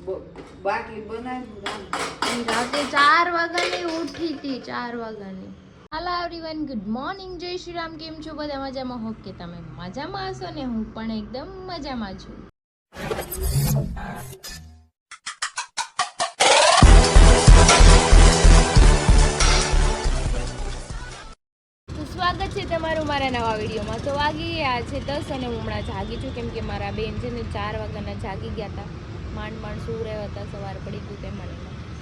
બાકી બનાવ્યું રાતે 4 વાગ્યાની ઉઠી હતી 4 વાગ્યાની. હેલો એવરીવન, ગુડ મોર્નિંગ, જય શ્રી રામ. કેમ છો બધા? મજામાં? હોપ કે તમે મજામાં હશો ને હું પણ એકદમ મજામાં છું. સ્વાગત છે તમારું મારા નવા વિડીયોમાં. તો વાગી ગયા છે 10 અને હું હમણાં જાગી છું કેમ કે મારા બેન છે ને 4 વાગ્યાના જાગી ગયા હતા. માંડ શું રહ્યા હતા, સવાર પડી ગયું તે મને.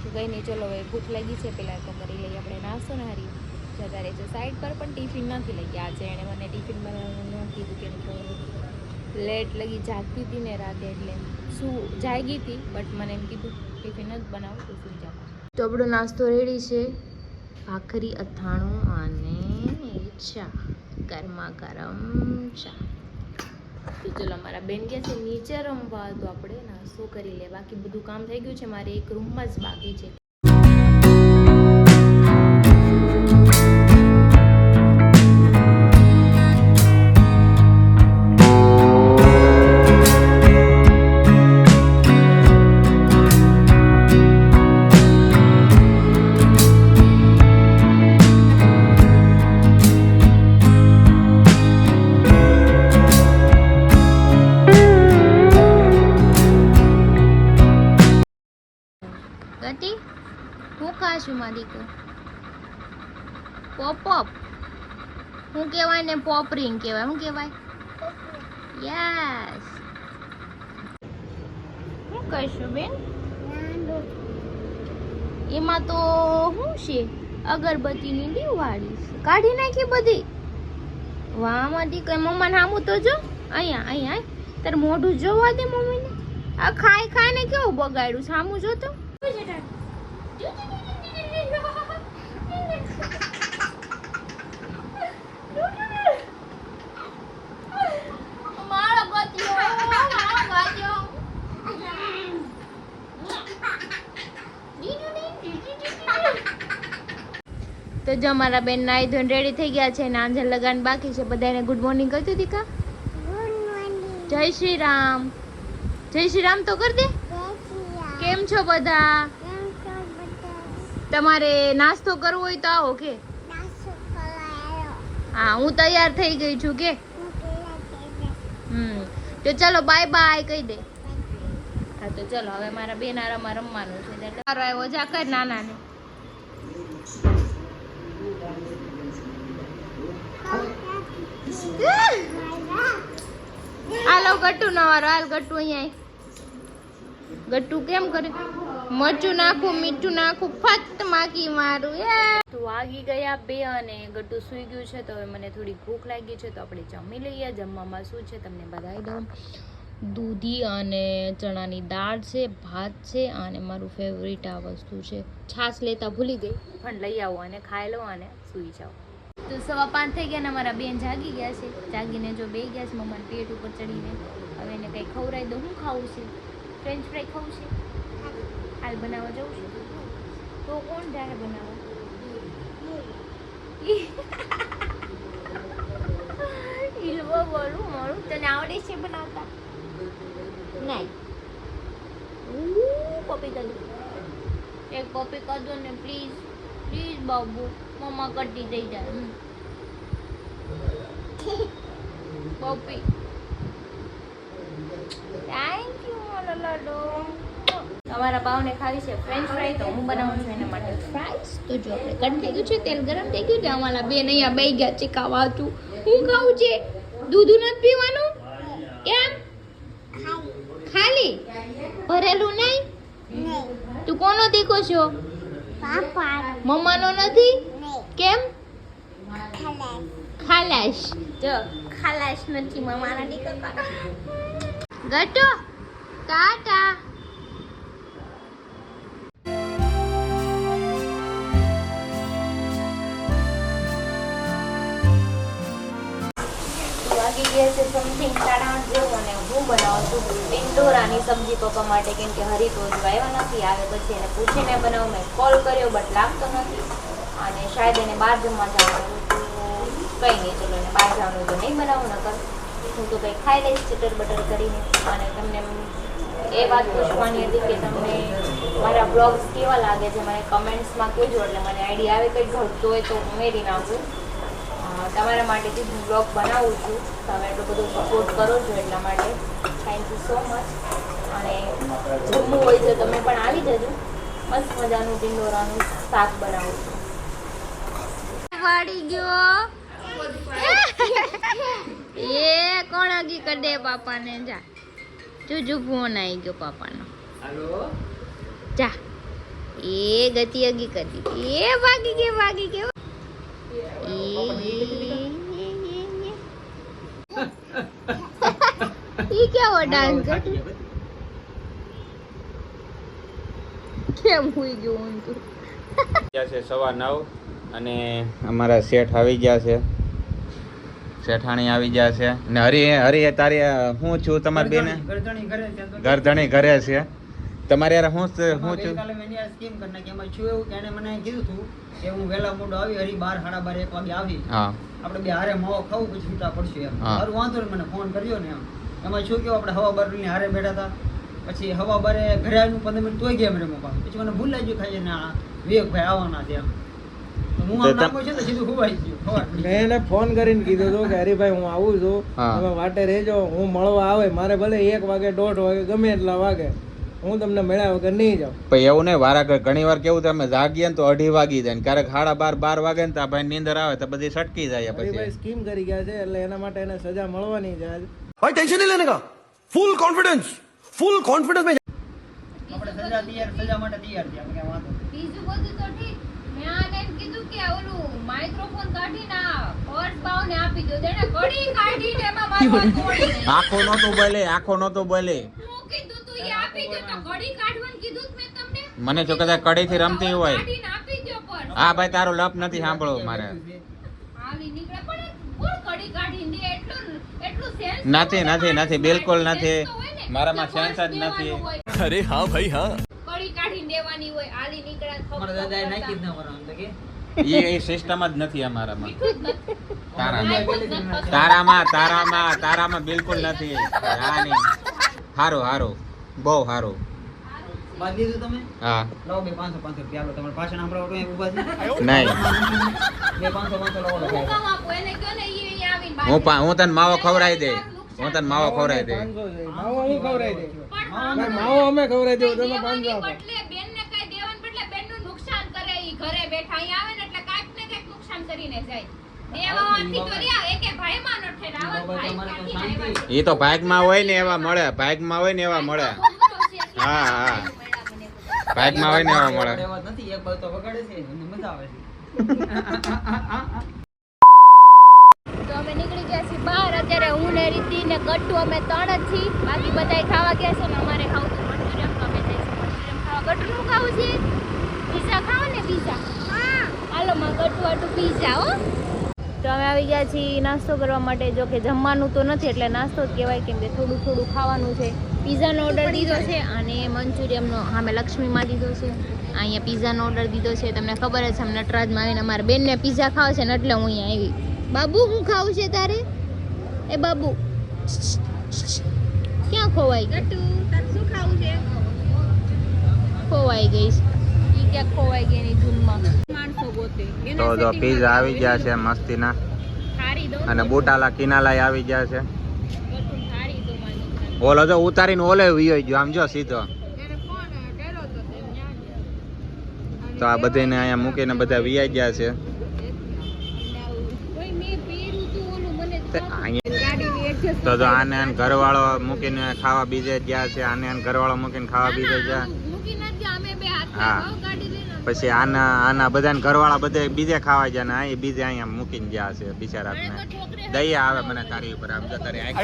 તો કંઈ નહીં, ચલો હવે ભૂખ લાગી છે, પહેલાં તો કરી લઈએ આપણે નાસ્તો ને. હારી જતા રહે છે સાઈડ પર, પણ ટિફિન નથી લઈ ગયા આજે. એણે મને ટિફિન બનાવવાનું ન કીધું કેમ કે લેટ લગી જાગતી હતી ને રાતે, એટલે શું જાગી હતી બટ મને એમ કીધું ટિફિન જ બનાવું તો સુઈ જાવ. તો આપણો નાસ્તો રેડી છે, ભાખરી, અથાણું અને ચા, ગરમા ગરમ ચા. તો ચલો અમારા બેન ગયા છે નીચે રમવા, તો આપણે નાસ્તો કરી લે. બાકી બધું કામ થઈ ગયું છે, મારે એક રૂમમાં જ બાકી છે. ગટી હું ખાશું મારી કો પોપ પોપ હું કહેવાય ને, પોપરીંગ કહેવાય. શું કહેવાય? યસ. શું કરશું બેન? એમાં તો શું છે? અગરબત્તીની લીવ વાળીશ. કાઢી નાખી બધી. વાહ મારી કઈ મમ્માને સામું તો જો. અહીંયા અહીંયા તાર મોઢું જોવા દે મમ્મીને. આ ખાઈને કેવું બગાડ્યું, સામું જો તો. તો જો અમારા બેન નાઈ ધોઈને રેડી થઈ ગયા છે, આંજલ લગાન બાકી છે. બધાને ગુડ મોર્નિંગ કહી દીધી કા? જય શ્રી રામ. જય શ્રી રામ તો કર દે. કેમ છો બધા? તમારે નાસ્તો કરવો હોય તો આવો કે. હા, હું તૈયાર થઈ ગઈ છું કે. તો ચલો બાય બાય કહી દે. હા તો ચલો હવે મારા બેન આરામાં રમવાનું છે. તારો આવ્યો જા કર નાના ને. હાલો ગટ્ટુ નવારો, હાલ ગટ્ટુ અહીંયા. ગટ્ટુ કેમ કરે? મરચું નાખું, મીઠું નાખું, ફટ માકી મારું. તો વાગી ગયા 2 અને ગટ્ટુ સૂઈ ગયું છે. તો હવે મને થોડી ભૂખ લાગી છે, તો આપણે જમી લઈએ. જમવામાં શું છે તમને બતાવી દઉં. દૂધી અને ચણાની દાળ છે, ભાત છે અને મારું ફેવરિટ આ વસ્તુ છે. છાશ લેતા ભૂલી ગઈ, પણ લઈ આવો અને ખાઈ લો અને સૂઈ જાઓ. તો 5:15 થઈ ગયા ને અમારા બેન જાગી ગયા છે. જાગીને જો બે ગયા છે મમ્માને પેટ ઉપર ચડીને. હવે એને કંઈ ખવડાવી દો. શું ખાવું છે? ફ્રેન્ચ ફ્રાય ખાવું છે? હાલ બનાવવા જવું છે. તો કોણ જાય બનાવવા? ઈલવો બોલું મારું. તને આવડે છે બનાવતા? નહીં. પપ્પી કરી દો, એક પપ્પી કરી દો ને પ્લીઝ. પ્લીઝ બાબુ, મમ્મા કરતી થઈ જાય. પપ્પી, થેન્ક યુ મારો લાડો. તમારા બાવને ખાવી છે ફ્રેન્ચ ફ્રાય, તો હું બનાવું છું એના માટે ફ્રાઈસ. તો જો આપણે કટ થઈ ગયું છે, તેલ ગરમ થઈ ગયું છે. અમારા બેન અહીંયા બેસી ગયા છે ખાવા. તું શું ખાવું છે? દૂધ નથી પીવાનું? કેમ? ખાલી ભરેલું નહીં? તું કોનો દીકો છો? મમ્માનો નથી? કેમ? ખાલાશ. જો ખાલાશ નથી, મમ્માના દીકો. ગટો ટાટા. વાગી ગયા છે સમથિંગ 8:30 જેવું અને હું બનાવું છું ટિંડોરાની સબ્જી પપ્પા માટે, કેમ કે હરી તો આવ્યા નથી. આવે પછી એને પૂછીને બનાવું. મેં કોલ કર્યો બટ લાગતો નથી અને શાયદ એને બહાર જમવા જવાનું. કંઈ નહીં, ચલો એને બહાર જવાનું તો નહીં બનાવું. નકર હું તો કંઈ ખાઈ લઈશ ચટર બટર કરીને. અને તમને એ વાત પૂછવાની હતી કે તમને મારા બ્લોગ્સ કેવા લાગે છે, મને કમેન્ટ્સમાં કહેજો, એટલે મને આઈડિયા આવે કંઈક ઘટતું હોય તો ઉમેરી નાખું. તમારા માટેથી હું બ્લોગ બનાવું છું, તમે એટલું બધું સપોર્ટ કરો છો એટલા માટે થેન્ક યુ સો મચ. અને જમવું હોય તો તમે પણ આવી જજો, મસ્ત મજાનું ટીંડોરાનું શાક બનાવું છું. વાડી ગયો એ કોણ આગી કડે પાપાને જા જુજુ ફોન આવી ગયો પાપાનો. જા એ ગતિ અગી કરી એ ભાગી ગયો ये क्या वो डांस कर કેમ હુઈ ગયો હું તો છે 9:15 અને અમારા શેઠ આવી ગયા છે, શેઠાણી આવી ગયા છે ને હરી તારી હું છું તમારી બેને ગરધણી ઘરે છે તમારે યાર હું છું કાલે મેં યાર સ્કીમ કરી નાખી. એમાં છું એવું કે એને મને કીધું હતું કે હું વહેલા મોડો આવી હરી 12, 12:30, 1 વાગે આવી. હા આપણે બે હારે માવો ખાવું પછી છૂટા પડશે એમ. હા. મારું વાંધો નહીં, મને ફોન કર્યો ને એમ. એમાં શું કેવું આપણે હવા બારની હારે બેઠા હતા, પછી હવા બારે ઘરે આવીને 15 મિનિટ તોય ગયા મને મોકા. પછી મને ભૂલાઈ ગયું ખાઈ ને આ વિવેકભાઈ આવવાના છે એમ. તો હું આમ નાખો છે ને સીધું ખોવાઈ ગયું ખબર મેં એને ફોન કરીને કીધું હતું કે હરીભાઈ હું આવું છું, હા. તમે વાટે રહેજો, હું મળવા આવે, મારે ભલે 1 વાગે 1:30 વાગે ગમે એટલા વાગે, હું તમને મળ્યા વગર નહીં જાઉં. પણ એવું નહીં વારા ઘણી વાર કેવું તમે જાગીએ ને તો 2:30 વાગી જાય ને ક્યારેક 12:30 વાગે ને તો આ ભાઈ નીંદર આવે તો બધી સટકી જાય હરીભાઈ પછી સ્કીમ કરી ગયા છે એટલે એના માટે એને સજા મળવાની છે આજ. भाई टेंशन नहीं लेने का, फुल कॉन्फिडेंस में આપણે સજા માટે તૈયાર છે. આપણે કાંઈ વાંધો નહીં. બીજું બધું તો ઠીક. મેં આને એમ કીધું કે ઓલું માઇક્રોફોન કાઢીને આ ફર્સ્ટ બાવને આપી દો. તેને કડી કાઢીને એમાં મારું હાથ તોડી નાખ્યું. આખો નહોતો બોલે હું કીધું તું એ આપી દો તો કડી કાઢવાનું કીધું જ મેં તમને. મને જો કદાચ કડીથી રમતી હોય કાઢીને આપી દો પણ. હા ભાઈ તારો લપ નથી સાંભળવો મારે હાલી નીકળે પણ કોણ કડી કાઢીને દે એટલું સેન્સ નથી બિલકુલ નથી મારામાં સેન્સ જ નથી अरे हाँ भाई हाँ કડી કાઢીને દેવાની હોય હાલી નીકળે અમારા દાદાએ નાખી જ ના મારવાનું તો કે એ સિસ્ટમ જ નથી અમારામાં તારામાં તારામાં બિલકુલ નથી હા નહીં હારું બહુ સારું બાદ દીધું તમે હા લાવો બે 500 રૂપિયા આપો. તમારે ભાષણ સાંભળવા તો ઊભા છે નહીં બે 500 લાવો હું લખાય. કામ આપું એને કયો ને ઈ અહીંયા આવીને હું તને માવો ખવડાવી દે હું તને માવો ખવડાવી દે 500 છે, માવો હું ખવડાવી દે, પણ માવો અમે ખવડાવી દેવું, તમે દેવાની 500 આપો. બદલે બેનને કઈ દેવાને બદલે બેનનું નુકસાન કરે ઈ ઘરે બેઠા અહીંયા આવે ને એટલે કાંઈક ને કાંઈક નુકસાન કરીને જાય. દેવાવાથી તો રહ્યા એકે ભાઈમાં ન ઠેર આવા ભાઈ કાઢીને આવ્યા છે. એ તો ભાગમાં હોય ને એવા મળે હા ભાગમાં હોય ને એવા મળે એવા નથી, એક બાજુ તો વગાડે છે અને મજા આવે છે. તો અમે નીકળી ગયા છીએ બહાર. અત્યારે હું ને રીતિ ને ગટ્ટુ અમે 3 જ છીએ, બાકી બધાય ખાવા ગયા છે ને અમારે ખાવું તો મંચુરિયન. તો અમે જઈશું મંચુરિયન ખાવા. ગટ્ટુનું ખાવું છે પીઝા ખાવા ને પીઝા. હાલો માં ગટ્ટુ આટું પીઝા હો. તો અમે આવી ગયા છીએ નાસ્તો કરવા માટે. જો કે જમવાનું તો નથી એટલે નાસ્તો જ કહેવાય, કેમ કે થોડું ખાવાનું છે. પીઝાનો ઓર્ડર દીધો છે અને મંચુરિયનનો અમે લક્ષ્મીમાં દીધો છે. અહીંયા પીઝાનો ઓર્ડર દીધો છે. તમને ખબર જ છે અમે નટરાજમાં આવીને અમારા બેનને પીઝા ખાવા છે ને એટલે હું અહીંયા આવી. બાબુ હું ખાવું છે તારે? એ બાબુ ક્યાં ખોવાઈ ગઈ? શું ખાવું છે? ખોવાઈ ગઈ છે ઈ ક્યાં ખોવાઈ ગઈ એની ધૂનમાં. માણસો ગોતે તો જો પીઝા આવી ગયા છે મસ્તીના થારી દો અને બુટાલા કિનાલાય આવી ગયા છે. થારી દો મારી. ઓલો જો ઉતારીને ઓલે વિયો ગયો આમ જો સીધો. એને ફોન કર્યો તો તે ન્યા તો આ બધાને અહીંયા મૂકીને બધા વિયાઈ ગયા છે. કોઈ મે પીરું તું ઓલું મને તે અહીંયા ગાડીની એડજસ્ટ તો જો આને ઘરવાળો મૂકીને ખાવા બીજે ગયા છે, આને ઘરવાળો મૂકીને ખાવા બીજે ગયા. મૂકી નથી અમે બે હાથ હા. ગાડી લઈને પછી આના બધાને ઘરવાળા બધે બીજે ખાવા ગયા ને આ બીજે અહીંયા મૂકીને ગયા છે બિચારાને. દયા આવે મને તારી ઉપર આમ જો તારી આંખ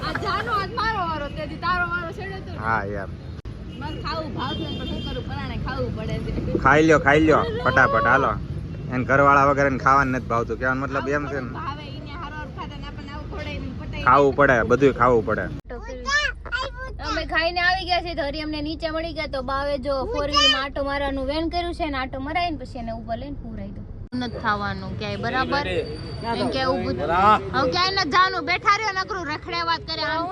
આ જાનો આજ મારો વારો તેથી તારો વારો છેડે તો હા યાર મને ખાવું ભાવતું પણ શું કરું પરાણે ખાવું પડે છે. ખાઈ લ્યો ફટાફટ હાલો. એને ઘરવાળા વગર ખાવાનું નથી ભાવતું કહેવાનો મતલબ એમ છે ને ભાવે ઈને હારો ખાતા ને આપણને આવું ખોડાઈને પટાઈ ખાવું પડે બધું ખાવું પડે. અમે ખાઈને આવી ગયા છે. ધરી અમને નીચે મળી ગયા તો બાવે જો 4 વ્હીલ માં આટો મારવાનું વેન કર્યું છે ને આટો મરાઈને પછી એને ઉપર લઈને પૂરાઈ દો. નથી થવાનું ક્યાંય બરાબર કેમ કે ઊભું હવે ક્યાંય ન જવાનું બેઠા રહ્યો નકરું રખડે વાત કરે આમ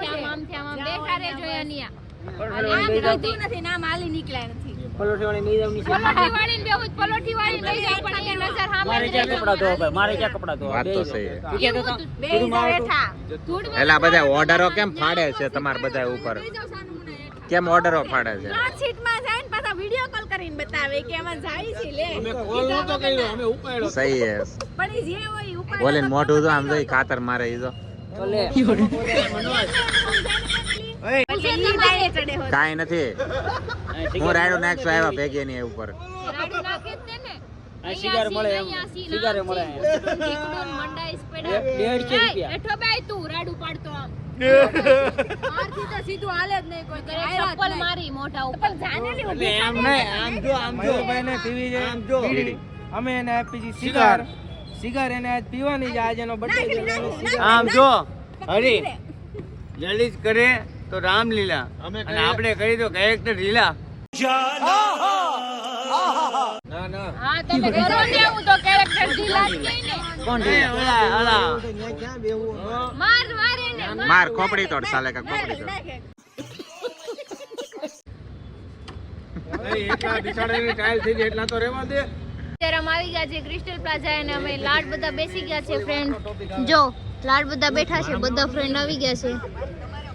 થયા આમ બેઠા રહે જોઈએ અહીંયા નથી નામ હાલી નીકળ્યા નથી પલોઠી વાળી લઈ જાવની છે પલોઠી વાળી ને બેહું પલોઠી વાળી લઈ જાવ પણ અહીંયા નજર સામે મારે ક્યાં કપડા ધોવા ભાઈ મારે ક્યાં કપડા ધોવા વાત તો સહી છે. બેઠા એલા બધા ઓર્ડરો કેમ ફાડે છે તમાર બધા ઉપર કેમ ઓર્ડરો ફાડે છે સીટમાં જાય ને પાછા વિડિયો કોલ કરીને બતાવે કે આમાં જાય છે લે કોલ નતો કર્યો અમે ઉપાડ્યો સહી હે પણ ઈ જે હોય ઉપર બોલીને મોઢું તો આમ જોઈ ખાતર મારે ઈ જો તો લે કાઈ નથી હું રાયડો નાખશું આવ્યા ભેગી ની ઉપર રાડુ નાખે જ ને આ સિગાર મળે એમ સિગાર મળે મંડાઈ સ્પેડા 150 રૂપિયા એઠો બાઈ તું રાડુ પાડતો આમ મારથી તો સીધું હાલે જ નહીં કોઈ કરે ચપ્પલ મારી મોઢા ઉપર જાનેલી ઉભી એમ નહીં આમ જો મયુરભાઈ ને પીવી છે આમ જો બીડી. અમે એને આપી છે સિગાર સિગાર એને આજ પીવાની છે આજ એનો બર્થડે છે એટલે એને સિગાર આમ જો હરી જલ્દી જ કરે તો રામલીલા અને આપણે કરી તો કરેક્ટર લીલા ના ના હા તમે કરો ને હું તો કેરેક્ટર ઢીલા જ કઈ ને કોણ છે ઓલા ઓલા ત્યાં ક્યાં બેહવું માર મારે ને માર ખોપડી તોડ સાલે કા ખોપડી તોડ એટલા બિચારાની ટાઈલ થઈ જાય એટલા તો રહેવા દે અત્યારે અમે આવી ગયા છે ક્રિસ્ટલ પ્લાઝા અને અમે લાડ બધા બેસી ગયા છે ફ્રેન્ડ જો લાડ બધા બેઠા છે બધા ફ્રેન્ડ આવી ગયા છે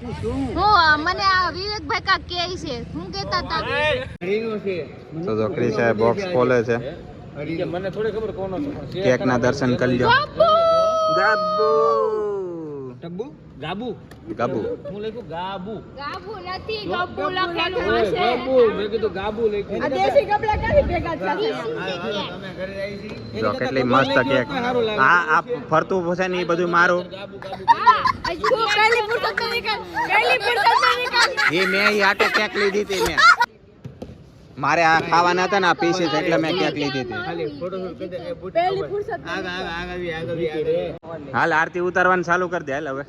હું મને આ વિવેકભાઈ કા કે છે હું કહેતા હતા હરીનો છે તો જો ક્રિસ સાહેબ બોક્સ ખોલે છે કે મને થોડી ખબર કોનો છે પણ છે કેક ના દર્શન કરી લ્યો ગાબુ ટબ્બુ ગાબુ ગાબુ હું લખ્યું ગાબુ ગાબુ નથી ગબ્બુ લખેલું હશે ગાબુ મેં કીધું ગાબુ લખ્યું તમે ઘરે આવી છી જો કેટલી મસ્ત કેક આ ફરતું છે ને એ બધું મારું એ મેં ઈ આટો કેક લીધી હતી મેં મારે આ ખાવાના હતા ને આ પીસીસ એટલે મેં કેક લીધી હતી ખાલી ફોટોશૂટ કરી દે એ બુટ આગળ હાલ આરતી ઉતારવાનું ચાલુ કરી દે હાલ હવે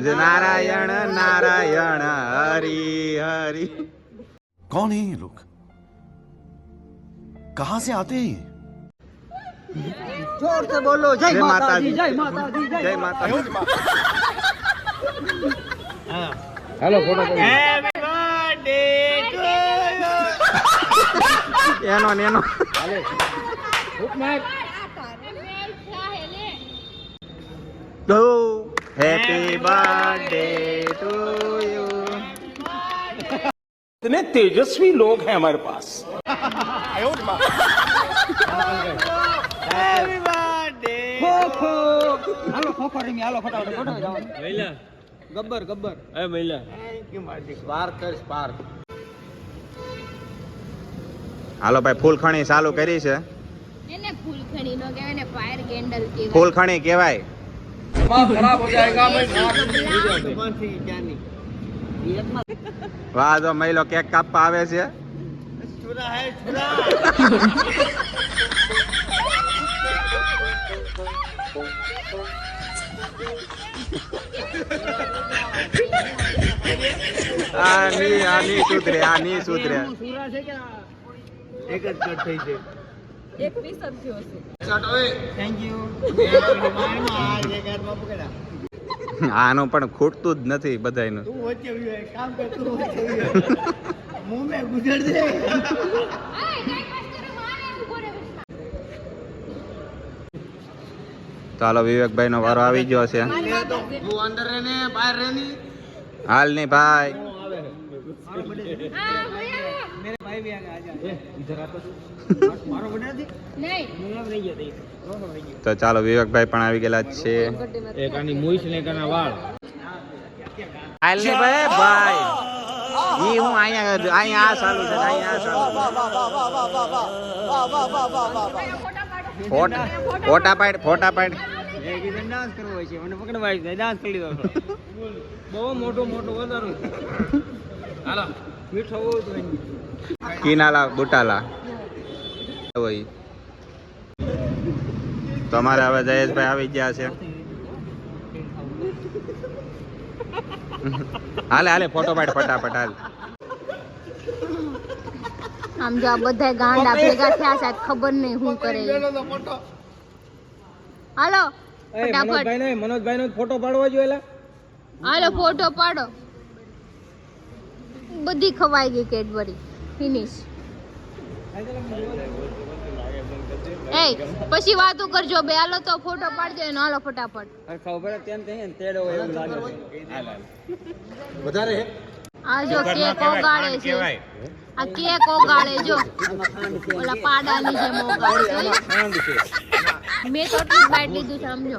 જે નારાયણ નારાયણ હરી હરી कौन है ये लोग कहां से आते हैं ये જોર સે બોલો જય જય માતાજી માતાજી. જય માતાજી જય માતા હાલો ફોટો હેપી બર્થડે ટુ એનો ને એનો હેપી બર્થડે ટુ યુ इतने तेजस्वी लोग हैं हमारे पास હેપી બર્થડે ખોખો હાલો ખોખો રમી હાલો ફટાફટ ફોટો જવાનું મહિલા ગબ્બર ગબ્બર એ મહિલા કે મારી સ્પાર્ક કર સ્પાર્ક હાલો ભાઈ ફૂલખણી ચાલુ કરી છે એને ફૂલખણી નો કહેવાય ને ફાયર કેન્ડલ કહેવાય ફૂલખણી કહેવાય ખરાબ હો જાયગા ભાઈ દુકાન થી ક્યાંની વિયતમાં વાહ જો મહિલો કેક કાપવા આવે છે છુરા હે છુરા આની સુધરે આની સુધરે છુરા છે કે એક જ કટ થઈ છે એક પીસ જ થયો છે થેન્ક યુ આનું પણ ખૂટતું જ નથી બધાયનું તું વચ્ચે આવ્યો કામ કર તું વચ્ચે આવ્યો મુંહ મે ગુજર દે ચાલો વિવેકભાઈ નો વારો આવી ગયો છે તું અંદર રહેને બહાર રહેની હાલ નહીં ભાઈ मेरे भाई भी आ गया इधर आता तू मारो बना दे નહીં मैं अब रह गया था તો ચાલો વિવેકભાઈ પણ આવી ગયેલા જ છે એક આની મૂછ ને એક આના વાળ હાલ નહીં ભાઈ ભાઈ ઈ હું અહીંયા આ ચાલુ છે અહીંયા આ ચાલુ ફોટા પાડ ફોટા પાડ એ કીધું ડાન્સ કરવો હોય છે મને પકડવા આવી ડાન્સ કરી લીધો બહુ મોટો મોટો વધારો હાલો મીઠો હોવું તો કિનાલા બુટાલા હોય તમારે હવે જયેશભાઈ આવી ગયા છે હાલે હાલે ફોટો પાડ ફટાફટ હાલ આમ જો આ બધા ગાંડા ભેગા થયા છે ખબર નહીં શું કરે ઈ. હાલો ફટાફટ મનોજભાઈ નો ફોટો પાડવા જોઈએ એલા. હાલો ફોટો પાડો. બધી ખવાઈ ગઈ કેડબરી ફિનિશ. એ પછી વાતો કરજો બે. હાલો તો ફોટો પાડજો એનો. હાલો ફટાફટ. ખબર તેમ કહીએ ને તેડો એવું લાગે વધારે આ જો કેક ઓગાળે છે. આ કેક ઓગાળે જો. ઓલા પાડાની જેમ ઓગાળે છે. મેં તો એટલું જ બાઈટ લીધું છે સમજો.